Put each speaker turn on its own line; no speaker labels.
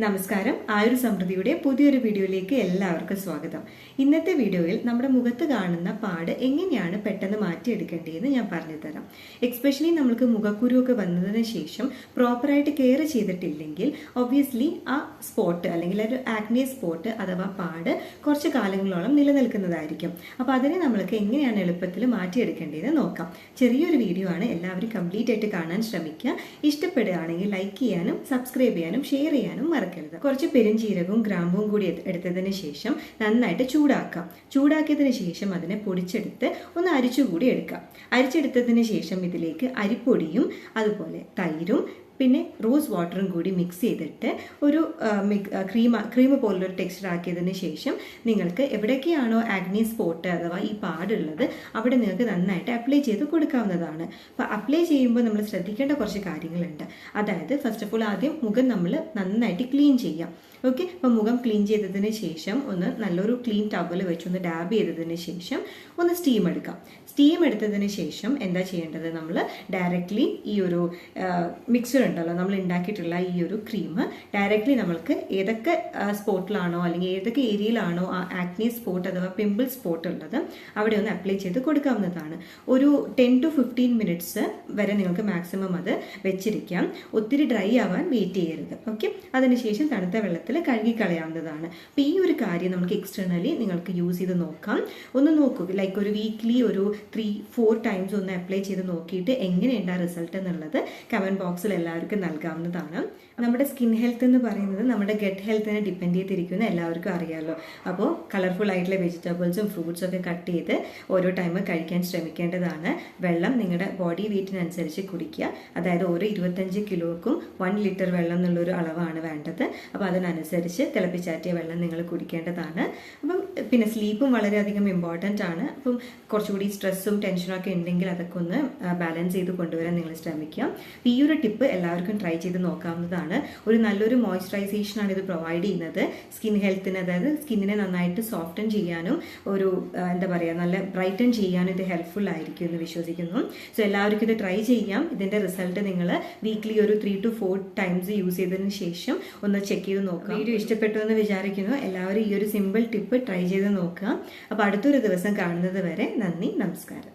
നമസ്കാരം. ആയുർ സമൃദ്ധിയുടെ പുതിയൊരു വീഡിയോയിലേക്ക് എല്ലാവർക്കും സ്വാഗതം. ഇന്നത്തെ വീഡിയോയിൽ നമ്മുടെ മുഖത്ത് കാണുന്ന പാട് എങ്ങനെയാണ് പെട്ടെന്ന് മാറ്റിയെടുക്കേണ്ടതെന്ന് ഞാൻ പറഞ്ഞു തരാം. എക്സ്പെഷ്യലി നമ്മൾക്ക് മുഖക്കുരുവൊക്കെ വന്നതിന് ശേഷം പ്രോപ്പറായിട്ട് കെയർ ചെയ്തിട്ടില്ലെങ്കിൽ ഒബ്വിയസ്ലി ആ സ്പോട്ട് അല്ലെങ്കിൽ ഒരു ആക്നെ സ്പോട്ട് അഥവാ പാട് കുറച്ച് കാലങ്ങളോളം നിലനിൽക്കുന്നതായിരിക്കും. അപ്പോൾ അതിനെ നമ്മൾക്ക് എങ്ങനെയാണ് എളുപ്പത്തിൽ മാറ്റിയെടുക്കേണ്ടതെന്ന് നോക്കാം. ചെറിയൊരു വീഡിയോ ആണ്, എല്ലാവരും കംപ്ലീറ്റ് ആയിട്ട് കാണാൻ ശ്രമിക്കുക. ഇഷ്ടപ്പെടുകയാണെങ്കിൽ ലൈക്ക് ചെയ്യാനും സബ്സ്ക്രൈബ് ചെയ്യാനും ഷെയർ ചെയ്യാനും മറക്കരുത്. കുറച്ച് പെരുംജീരകവും ഗ്രാമ്പും കൂടി എടുത്തതിന് ശേഷം നന്നായിട്ട് ചൂടാക്കാം. ചൂടാക്കിയതിന് ശേഷം അതിനെ പൊടിച്ചെടുത്ത് ഒന്ന് അരിച്ചുകൂടി എടുക്കാം. അരിച്ചെടുത്തതിന് ശേഷം ഇതിലേക്ക് അരിപ്പൊടിയും അതുപോലെ തൈരും പിന്നെ റോസ് വാട്ടറും കൂടി മിക്സ് ചെയ്തിട്ട് ഒരു ക്രീം പോലുള്ളൊരു ടെക്സ്ചർ ആക്കിയതിന് ശേഷം നിങ്ങൾക്ക് എവിടേക്കാണോ ആഗ്നി സ്പോട്ട് അഥവാ ഈ പാടുള്ളത് അവിടെ നിങ്ങൾക്ക് നന്നായിട്ട് അപ്ലൈ ചെയ്ത് കൊടുക്കാവുന്നതാണ്. അപ്പോൾ അപ്ലൈ ചെയ്യുമ്പോൾ നമ്മൾ ശ്രദ്ധിക്കേണ്ട കുറച്ച് കാര്യങ്ങളുണ്ട്. അതായത് ഫസ്റ്റ് ഓഫ് ഓൾ ആദ്യം മുഖം നമ്മൾ നന്നായിട്ട് ക്ലീൻ ചെയ്യാം. ഓക്കെ, അപ്പോൾ മുഖം ക്ലീൻ ചെയ്തതിന് ശേഷം ഒന്ന് നല്ലൊരു ക്ലീൻ ടവൽ വെച്ചൊന്ന് ഡാബ് ചെയ്തതിന് ശേഷം ഒന്ന് സ്റ്റീം എടുക്കാം. സ്റ്റീം എടുത്തതിന് ശേഷം എന്താ ചെയ്യേണ്ടത്, നമ്മൾ ഡയറക്റ്റ്ലി ഈ ഒരു മിക്സർ ഉണ്ടല്ലോ, നമ്മൾ ഉണ്ടാക്കിയിട്ടുള്ള ഈ ഒരു ക്രീം ഡയറക്റ്റ്ലി നമ്മൾക്ക് ഏതൊക്കെ സ്പോട്ടിലാണോ അല്ലെങ്കിൽ ഏതൊക്കെ ഏരിയയിലാണോ ആ ആക്നെ സ്പോട്ട് അഥവാ പിമ്പിൾ സ്പോട്ട് ഉള്ളത് അവിടെ ഒന്ന് അപ്ലൈ ചെയ്ത് കൊടുക്കാവുന്നതാണ്. ഒരു 10 to 15 മിനിറ്റ്സ് വരെ നിങ്ങൾക്ക് മാക്സിമം അത് വെച്ചിരിക്കാം. ഒത്തിരി ഡ്രൈ ആവാൻ വെയിറ്റ് ചെയ്യരുത്. ഓക്കെ, അതിനുശേഷം തണുത്ത വെള്ളത്തിൽ കഴുകിക്കളയാവുന്നതാണ്. അപ്പോൾ ഈ ഒരു കാര്യം നമുക്ക് എക്സ്റ്റേണലി നിങ്ങൾക്ക് യൂസ് ചെയ്ത് നോക്കാം. ഒന്ന് നോക്കൂ, ലൈക്ക് ഒരു വീക്ക്ലി ഒരു 3-4 ടൈംസ് ഒന്ന് അപ്ലൈ ചെയ്ത് നോക്കിയിട്ട് എങ്ങനെയുണ്ട് ആ റിസൾട്ട് എന്നുള്ളത് കമൻറ്റ് ബോക്സിൽ എല്ലാവർക്കും നൽകാവുന്നതാണ്. നമ്മുടെ സ്കിൻ ഹെൽത്ത് എന്ന് പറയുന്നത് നമ്മുടെ ഗട്ട് ഹെൽത്തിനെ ഡിപ്പെൻഡ് ചെയ്തിരിക്കുന്ന എല്ലാവർക്കും അറിയാമല്ലോ. അപ്പോൾ കളർഫുൾ ആയിട്ടുള്ള വെജിറ്റബിൾസും ഫ്രൂട്ട്സും ഒക്കെ കട്ട് ചെയ്ത് ഓരോ ടൈം കഴിക്കാൻ ശ്രമിക്കേണ്ടതാണ്. വെള്ളം നിങ്ങളുടെ ബോഡി വെയ്റ്റിനനുസരിച്ച് കുടിക്കുക. അതായത് ഓരോ 25 കിലോക്കും 1 ലിറ്റർ വെള്ളം എന്നുള്ളൊരു അളവാണ് വേണ്ടത്. അപ്പോൾ അതിനനുസരിച്ച് തിളപ്പിച്ചാറ്റിയ വെള്ളം നിങ്ങൾ കുടിക്കേണ്ടതാണ്. അപ്പം പിന്നെ സ്ലീപ്പും വളരെയധികം ഇമ്പോർട്ടൻ്റ് ആണ്. അപ്പം കുറച്ചുകൂടി സ്ട്രെസ്സും ടെൻഷനും ഒക്കെ ഉണ്ടെങ്കിൽ അതൊക്കെ ഒന്ന് ബാലൻസ് ചെയ്ത് കൊണ്ടുവരാൻ നിങ്ങൾ ശ്രമിക്കുക. ഈ ഒരു ടിപ്പ് എല്ലാവർക്കും ട്രൈ ചെയ്ത് നോക്കാവുന്നതാണ്. ഒരു നല്ലൊരു മോയ്സ്ചറൈസേഷൻ ആണ് ഇത് പ്രൊവൈഡ് ചെയ്യുന്നത് സ്കിൻ ഹെൽത്തിന്. അതായത് സ്കിന്നിനെ നന്നായിട്ട് സോഫ്റ്റൻ ചെയ്യാനും ഒരു എന്താ പറയുക നല്ല ബ്രൈറ്റൻ ചെയ്യാനും ഇത് ഹെൽപ്ഫുൾ ആയിരിക്കും എന്ന് വിശ്വസിക്കുന്നു. സോ എല്ലാവർക്കും ഇത് ട്രൈ ചെയ്യാം. ഇതിൻ്റെ റിസൾട്ട് നിങ്ങൾ വീക്ക്ലി ഒരു 3 to 4 ടൈംസ് യൂസ് ചെയ്തതിന് ശേഷം ഒന്ന് ചെക്ക് ചെയ്ത് നോക്കാം. വീഡിയോ ഇഷ്ടപ്പെട്ടു എന്ന് വിചാരിക്കുന്നു. എല്ലാവരും ഈ ഒരു സിമ്പിൾ ടിപ്പ് ട്രൈ ചെയ്ത് നോക്കുക. അപ്പോൾ അടുത്തൊരു ദിവസം കാണുന്നത് വരെ നന്ദി, നമസ്കാരം.